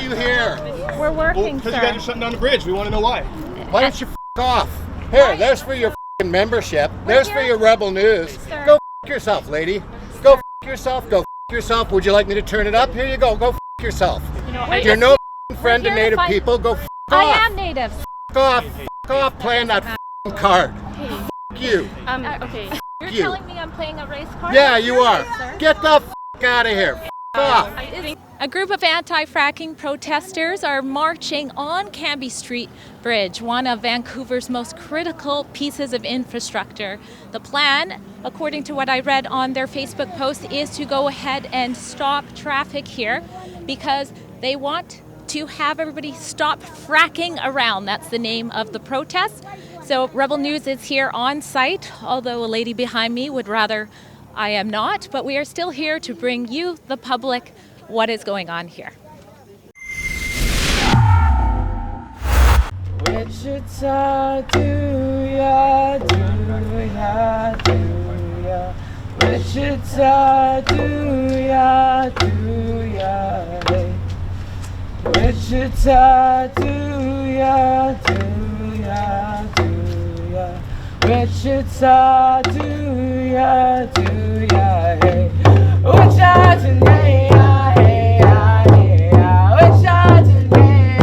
you here? We're working, Because sir. you guys are shutting down the bridge. We want to know why. Why don't you f*** off? Here, there's for your f***ing membership. There's for your Rebel News. Sir. Go f*** yourself, lady. Go f*** yourself. Go f*** yourself. Would you like me to turn it up? Here you go. Go f*** yourself. You're no f***ing friend to Native people. Go f*** off. I am Native. F*** off playing that f***ing card. F*** you. Okay. You're you. telling me I'm playing a race card? Yeah, you are. Sir? Get the f*** out of here. F*** off. A group of anti-fracking protesters are marching on Cambie Street Bridge, one of Vancouver's most critical pieces of infrastructure. The plan, according to what I read on their Facebook post, is to go ahead and stop traffic here because they want to have everybody stop fracking around. That's the name of the protest. So Rebel News is here on site, although a lady behind me would rather I am not, but we are still here to bring you, the public, what is going on here. Wichita, do ya, do ya, do ya. Wichita, do ya, do ya, hey. Wichita, do ya, do ya, do ya. Wichita, do ya, hey. Wichita, hey, hey, hey, Wichita, hey, hey,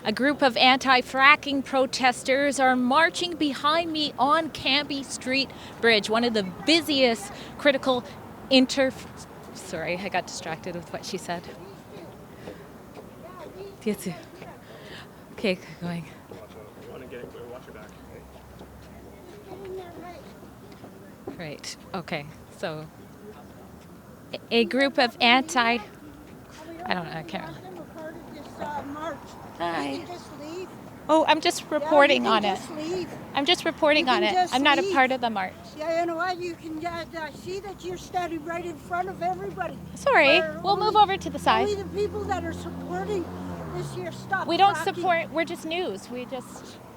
A group of anti-fracking protesters are marching behind me on Cambie Street Bridge, one of the busiest critical Sorry, I got distracted with what she said. Okay, going. Right, okay, so a group of I don't know, I can't remember. Hi. Oh, I'm just reporting on it. I'm just reporting on it. I'm not a part of the march. Yeah, you know what? You can see that you're standing right in front of everybody. Sorry, we'll move over to the side. Only the people that are supporting this here stop. We don't fracking. support. We're just news. We're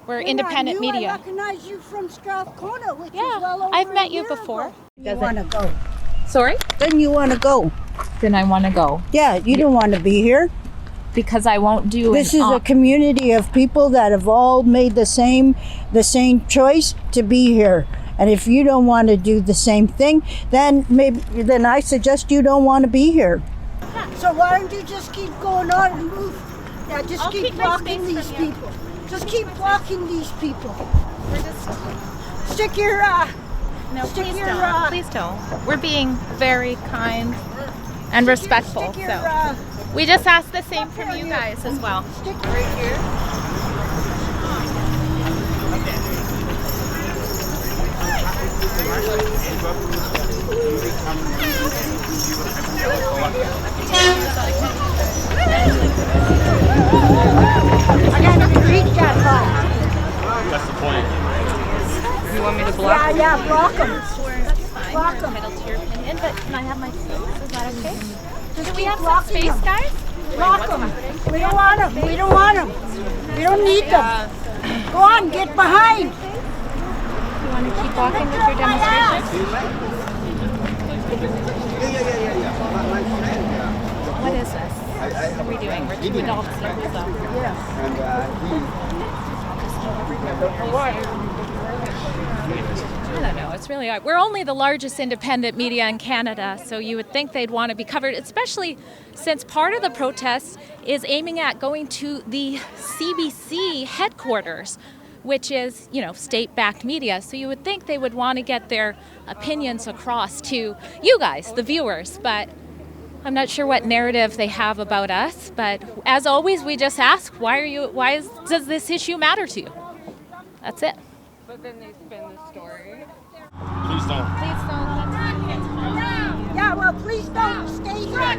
When independent media. I recognize you from Strathcona, which Yeah, is well over I've met a you year before. ago. You want to go? Sorry? Then you want to go? Then I want to go Yeah, you don't want to be here. because I won't do This is a community of people that have all made the same choice to be here. And if you don't want to do the same thing, then I suggest you don't want to be here. So why don't you just keep going on and move? Yeah, just I'll keep keep my blocking space these from you. people. Just keep blocking these people. We're just Stick your no. stick Please your, don't. Please don't. We're being very kind and respectful. stick your, So we just ask the same from you guys as well. stick right here. I gotta reach that far. That's the point. You want me to block? Yeah, block them. That's fine. Block You're 'em. entitled to your opinion, but can I have my space? Is that okay? Just Do we keep have some blocking space, them. guys? Block them. We don't want them. We don't want them. We don't need them. Go on, get behind. You want to keep walking with your demonstration? What is this? What are we doing? We're two adults here, so. I don't know. It's really odd. We're only the largest independent media in Canada, so you would think they'd want to be covered, especially since part of the protest is aiming at going to the CBC headquarters, which is, state-backed media. So you would think they would want to get their opinions across to you guys, the viewers. But I'm not sure what narrative they have about us. But as always, we just ask, does this issue matter to you? That's it. But then they spin the story. Please don't. Please don't. Yeah, well, please don't stay here.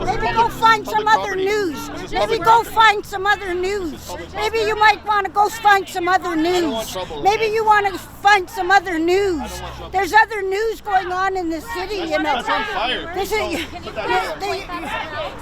Maybe go find some other news. Maybe go find some other news. Maybe you might want to go find some other news. Maybe you want to find some other news. There's other news going on in the city, you know. That's on fire. This is,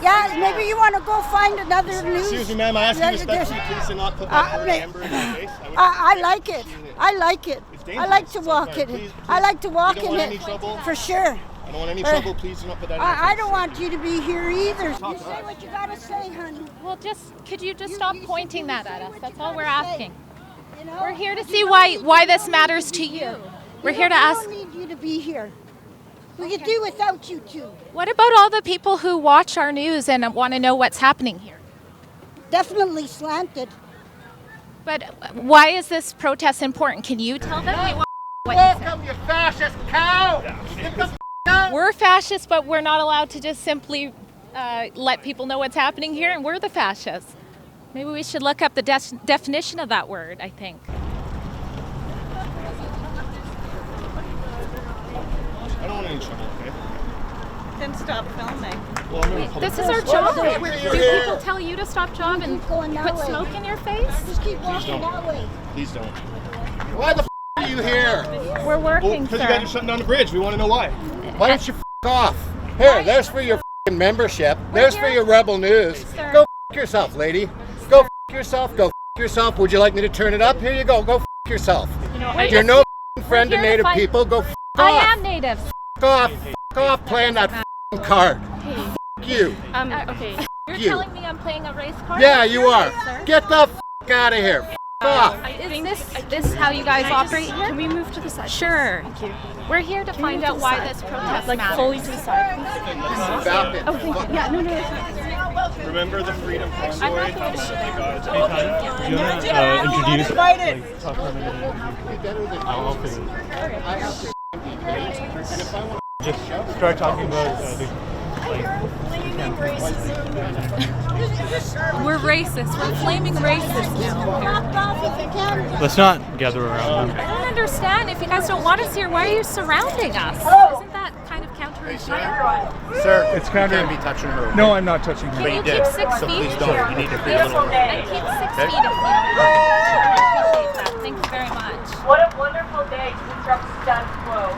yeah, maybe you want to go find another news. Excuse me, ma'am. I ask you respectfully, please, to not put that word amber in your face. I like it. I like it. I like to walk in it. I like to walk in it. For sure. I don't want any trouble. Please do not put that in your face. I don't want you to be here either. You say what you gotta say, honey. Well, could you just stop pointing that at us? That's all we're asking. You know? We're here to see why this matters to you. We're here to ask. We don't need you to be here. We could do without you two. What about all the people who watch our news and want to know what's happening here? Definitely slanted. But why is this protest important? Can you tell them? Welcome, you fascist cow! Get the out! We're fascists, but we're not allowed to just simply let people know what's happening here, and we're the fascists. Maybe we should look up the definition of that word, I think. I don't want any trouble, okay? Then stop filming. Well, I'm in a public This is our job. We're Do here. people tell you to stop job and going that put way. smoke in your face? Just keep Please walking don't. that way. Please don't. Why the are you here? We're Well, working, because sir. you guys are shutting down the bridge. We want to know why. Why don't you off? Here, there's for your membership. There's for your Rebel News. Sir. Go yourself, lady. Go yourself. Go yourself. Would you like me to turn it up? Here you go. Go yourself. You're no friend to here to Native find- people. Go I off. am native. Off playing that card. You. Okay. You're You. telling me I'm playing a race card? Yeah, you are. Sir? Get the out of here. Off. Is this how you guys operate here? Can we move to the side? Sure. Thank you. We're here to find out why this protest matters. Fully to the side, please. Stop it. Yeah, no. Remember the freedom convoy? I'm not going to Introduce. Just start talking about We're racist. We're flaming racist now. Let's not gather around. I don't understand. If you guys don't want us here, why are you surrounding us? Isn't that kind of counterintuitive? Sir, It's kind of. be touching her. No, I'm not touching her. Can you keep 6 feet? please don't. You need to be a little more. And keep 6 feet if you don't mind. I appreciate that. Thank you very much. What a wonderful day to disrupt the status quo.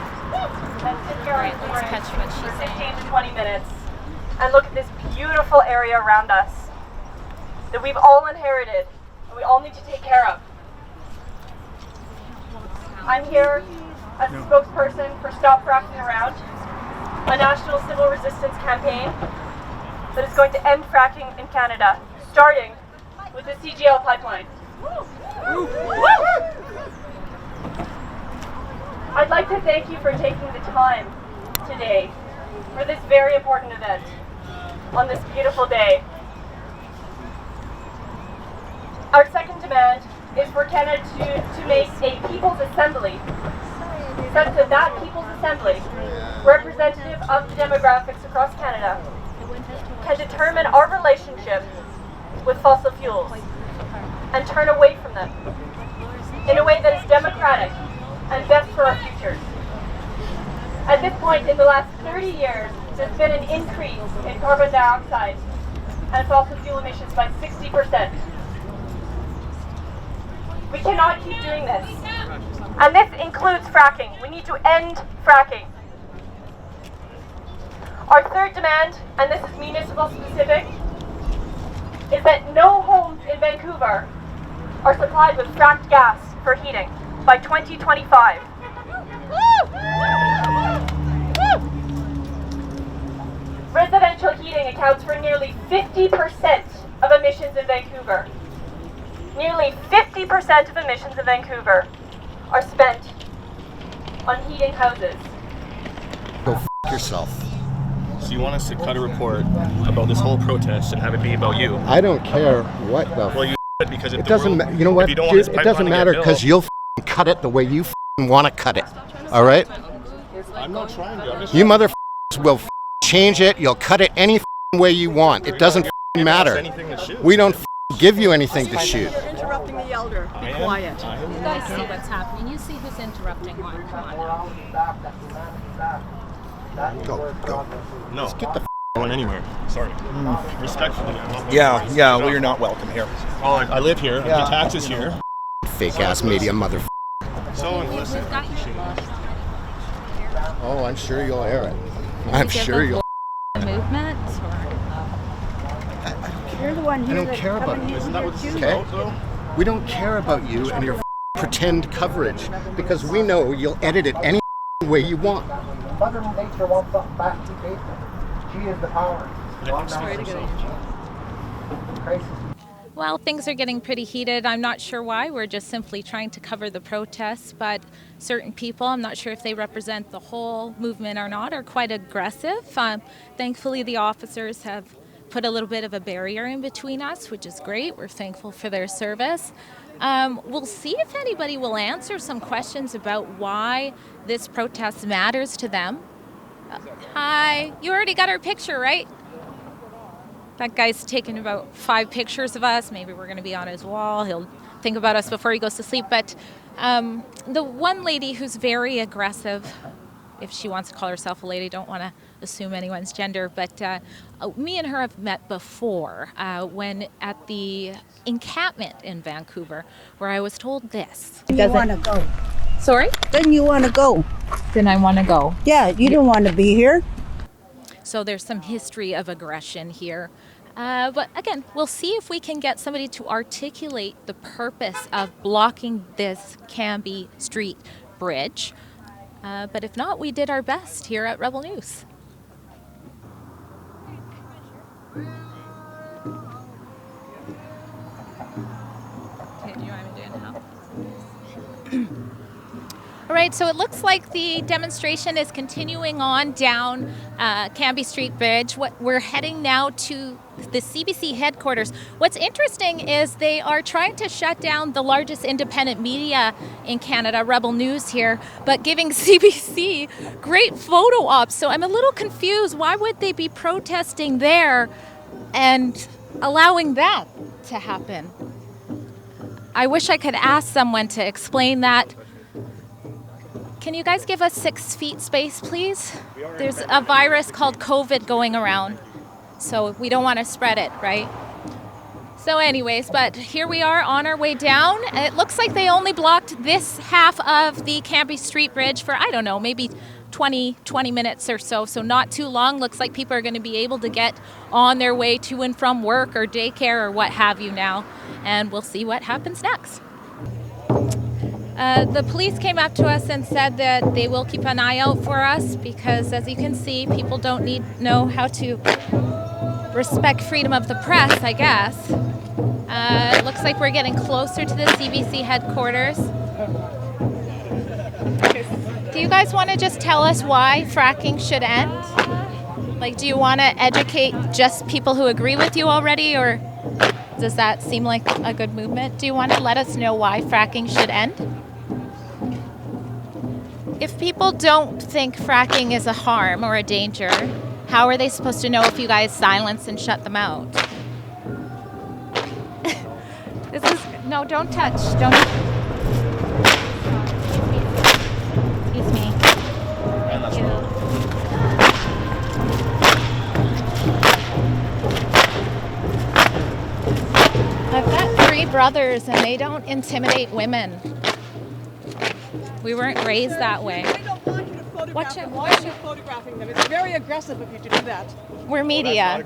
And sit here All right, on the let's bridge catch what she's for saying. 15 to 20 minutes and look at this beautiful area around us that we've all inherited and we all need to take care of. I'm here as a spokesperson for Stop Fracking Around, a national civil resistance campaign that is going to end fracking in Canada, starting with the CGL pipeline. I'd like to thank you for taking the time today for this very important event on this beautiful day. Our second demand is for Canada to make a People's Assembly, such that that People's Assembly, representative of the demographics across Canada, can determine our relationship with fossil fuels and turn away from them in a way that is democratic and best for our futures. At this point in the last 30 years, there's been an increase in carbon dioxide and fossil fuel emissions by 60%. We cannot keep doing this. And this includes fracking. We need to end fracking. Our third demand, and this is municipal specific, is that no homes in Vancouver are supplied with fracked gas for heating by 2025. Residential heating accounts for nearly 50% of emissions in Vancouver. Nearly 50% of emissions in Vancouver are spent on heating houses. Go f yourself. So you want us to cut a report about this whole protest and have it be about you? I don't care what the. Well, you because if It the doesn't. world, You know what? if you don't want Dude, this it pipeline doesn't to get matter built- because you'll cut it the way you want to cut it. All right? I'm not trying to. I'm just You mother will change it. You'll cut it any way you want. It doesn't matter. anything to shoot. We don't give you anything to shoot. You're interrupting the elder. Be quiet. You guys see what's happening. You see who's interrupting what. Come on now. Go. No. Let's get the going anywhere. Sorry. Respectfully. Yeah. Well, you're not welcome here. Oh, I live here. I pay taxes here. Fake ass media mother. So listen. We've got you. Oh, I'm sure you'll air it. I'm sure you'll. Movement. You're the one I here don't that's care about coming you. in Isn't that what this is Okay. about, though? We don't care about you and your pretend coverage because we know you'll edit it any way you want. Mother Nature wants something back to the basement. She is the power. Crisis. Well, things are getting pretty heated. I'm not sure why. We're just simply trying to cover the protests, but certain people, I'm not sure if they represent the whole movement or not, are quite aggressive. Thankfully, the officers have put a little bit of a barrier in between us, which is great. We're thankful for their service. We'll see if anybody will answer some questions about why this protest matters to them. Hi, you already got our picture, right? That guy's taken about 5 pictures of us. Maybe we're going to be on his wall. He'll think about us before he goes to sleep. But the one lady who's very aggressive, if she wants to call herself a lady, don't want to assume anyone's gender, but me and her have met before when at the encampment in Vancouver, where I was told this. You want to go. Sorry? Then you want to go. Then I want to go. Yeah, you don't want to be here. So there's some history of aggression here. But again, we'll see if we can get somebody to articulate the purpose of blocking this Cambie Street Bridge. But if not, we did our best here at Rebel News. Okay, do you want me to do it now? All right, so it looks like the demonstration is continuing on down Cambie Street Bridge. We're heading now to the CBC headquarters. What's interesting is they are trying to shut down the largest independent media in Canada, Rebel News here, but giving CBC great photo ops. So I'm a little confused. Why would they be protesting there and allowing that to happen? I wish I could ask someone to explain that. Can you guys give us 6 feet space, please? There's a virus called COVID going around, so we don't want to spread it, right? So anyways, but here we are on our way down. It looks like they only blocked this half of the Cambie Street Bridge for, I don't know, maybe 20 minutes or so, so not too long. Looks like people are going to be able to get on their way to and from work or daycare or what have you now, and we'll see what happens next. The police came up to us and said that they will keep an eye out for us because, as you can see, people don't know how to respect freedom of the press, I guess. It looks like we're getting closer to the CBC headquarters. Do you guys want to just tell us why fracking should end? Like, do you want to educate just people who agree with you already, or does that seem like a good movement? Do you want to let us know why fracking should end? If people don't think fracking is a harm or a danger, how are they supposed to know if you guys silence and shut them out? No, don't touch. Don't. Excuse me. Thank you. I've got 3 brothers and they don't intimidate women. We weren't raised that way. They don't want you to photograph them. Why are you photographing them? It's very aggressive of you to do that. We're media.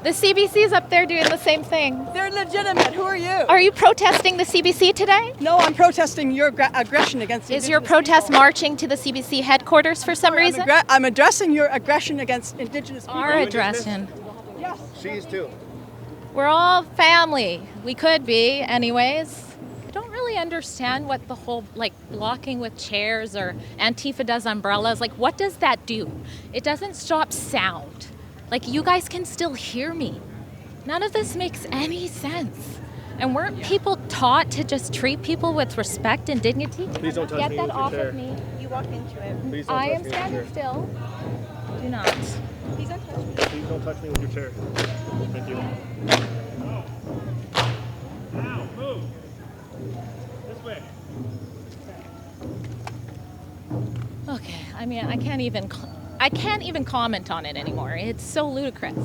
The CBC's up there doing the same thing. They're legitimate. Who are you? Are you protesting the CBC today? No, I'm protesting your aggression against Is your Indigenous protest people. marching to the CBC headquarters for some reason? I'm addressing your aggression against Indigenous people. Our aggression. Yes. She's too. We're all family. We could be, anyways. I don't really really understand what the whole, like, blocking with chairs or Antifa does umbrellas. Like, what does that do? It doesn't stop sound. Like, you guys can still hear me. None of this makes any sense. And weren't people taught to just treat people with respect and dignity? Please don't touch Get me that with your off chair. of me. You walked into it. Please don't I touch am me standing with your chair. still. Do not. Please don't touch me. Please don't touch me with your chair. Thank you. Now, move. This way. Okay, I mean, I can't even comment on it anymore. It's so ludicrous.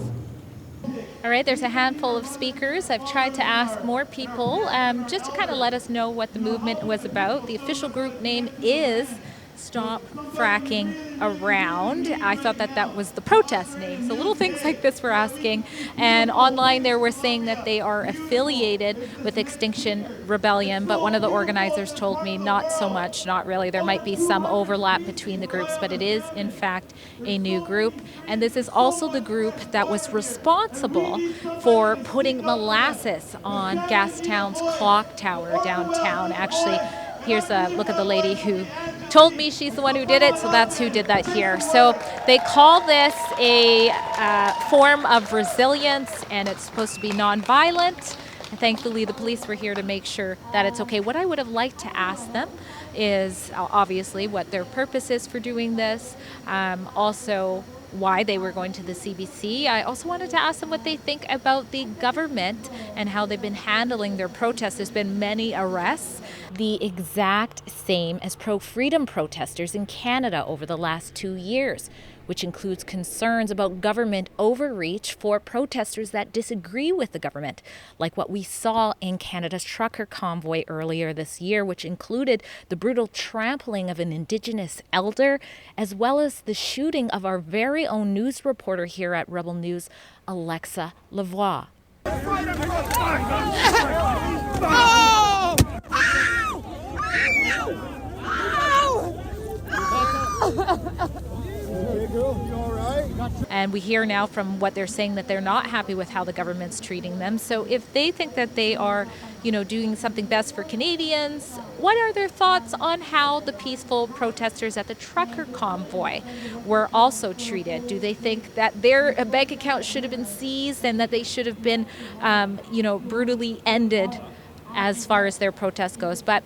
All right, there's a handful of speakers. I've tried to ask more people just to kind of let us know what the movement was about. The official group name is Stop Fracking Around. I thought that was the protest name. So little things like this we're asking. And online there we're saying that they are affiliated with Extinction Rebellion, but one of the organizers told me not so much, not really. There might be some overlap between the groups, but it is in fact a new group. And this is also the group that was responsible for putting molasses on Gastown's clock tower downtown. Actually, here's a look at the lady who told me she's the one who did it, so that's who did that here. So they call this a form of resilience, and it's supposed to be nonviolent. And thankfully, the police were here to make sure that it's okay. What I would have liked to ask them is obviously what their purpose is for doing this, also why they were going to the CBC. I also wanted to ask them what they think about the government and how they've been handling their protests. There's been many arrests, the exact same as pro-freedom protesters in Canada over the last 2 years, which includes concerns about government overreach for protesters that disagree with the government, like what we saw in Canada's trucker convoy earlier this year, which included the brutal trampling of an Indigenous elder, as well as the shooting of our very own news reporter here at Rebel News, Alexa Lavoie. And we hear now from what they're saying that they're not happy with how the government's treating them. So if they think that they are, doing something best for Canadians, what are their thoughts on how the peaceful protesters at the trucker convoy were also treated? Do they think that their bank account should have been seized and that they should have been, brutally ended as far as their protest goes? But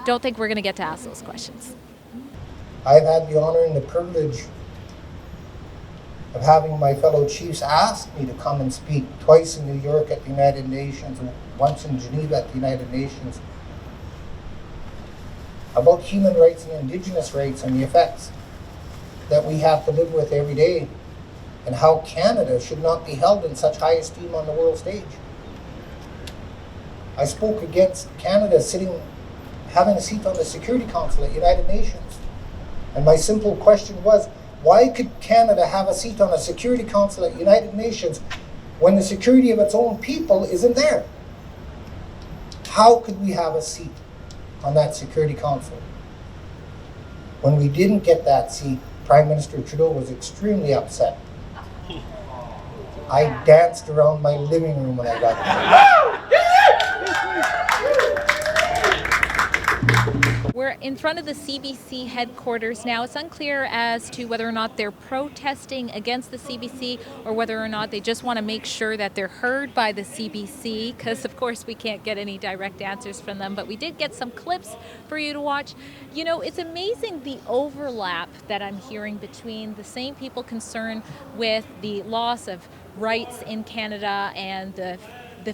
don't think we're going to get to ask those questions. I've had the honor and the privilege of having my fellow chiefs ask me to come and speak twice in New York at the United Nations, once in Geneva at the United Nations, about human rights and Indigenous rights and the effects that we have to live with every day, and how Canada should not be held in such high esteem on the world stage. I spoke against Canada having a seat on the Security Council at United Nations. And my simple question was, why could Canada have a seat on a Security Council at United Nations when the security of its own people isn't there? How could we have a seat on that Security Council? When we didn't get that seat, Prime Minister Trudeau was extremely upset. I danced around my living room when I got there. We're in front of the CBC headquarters now. It's unclear as to whether or not they're protesting against the CBC or whether or not they just want to make sure that they're heard by the CBC, because of course we can't get any direct answers from them, but we did get some clips for you to watch. It's amazing the overlap that I'm hearing between the same people concerned with the loss of rights in Canada and the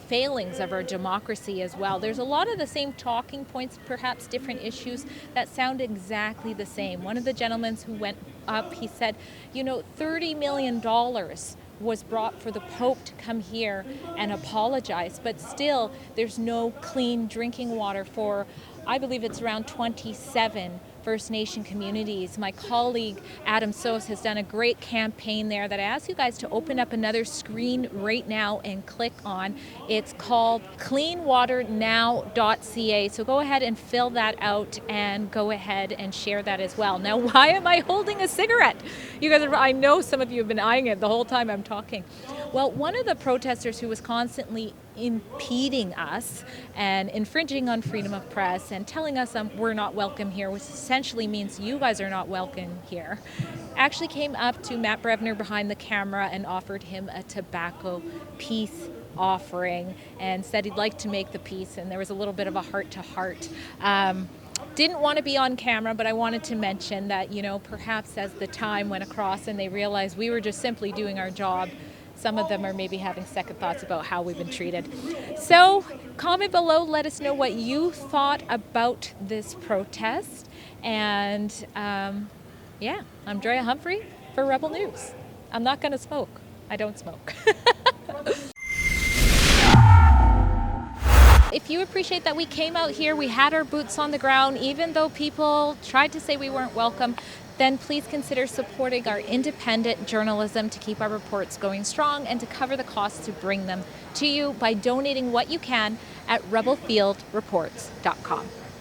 failings of our democracy as well. There's a lot of the same talking points, perhaps different issues that sound exactly the same. One of the gentlemen who went up, he said, $30 million was brought for the Pope to come here and apologize, but still there's no clean drinking water for, I believe it's around 27 First Nation communities. My colleague Adam Sos has done a great campaign there that I ask you guys to open up another screen right now and click on. It's called CleanWaterNow.ca. So go ahead and fill that out and go ahead and share that as well. Now, why am I holding a cigarette? You guys, I know some of you have been eyeing it the whole time I'm talking. Well, one of the protesters who was constantly impeding us and infringing on freedom of press and telling us we're not welcome here, which essentially means you guys are not welcome here, actually came up to Matt Brevner behind the camera and offered him a tobacco peace offering and said he'd like to make the peace, and there was a little bit of a heart-to-heart. Didn't want to be on camera, but I wanted to mention that, perhaps as the time went across and they realized we were just simply doing our job, some of them are maybe having second thoughts about how we've been treated. So comment below, let us know what you thought about this protest. And I'm Drea Humphrey for Rebel News. I'm not going to smoke. I don't smoke. If you appreciate that we came out here, we had our boots on the ground, even though people tried to say we weren't welcome, then please consider supporting our independent journalism to keep our reports going strong and to cover the costs to bring them to you by donating what you can at rebelfieldreports.com.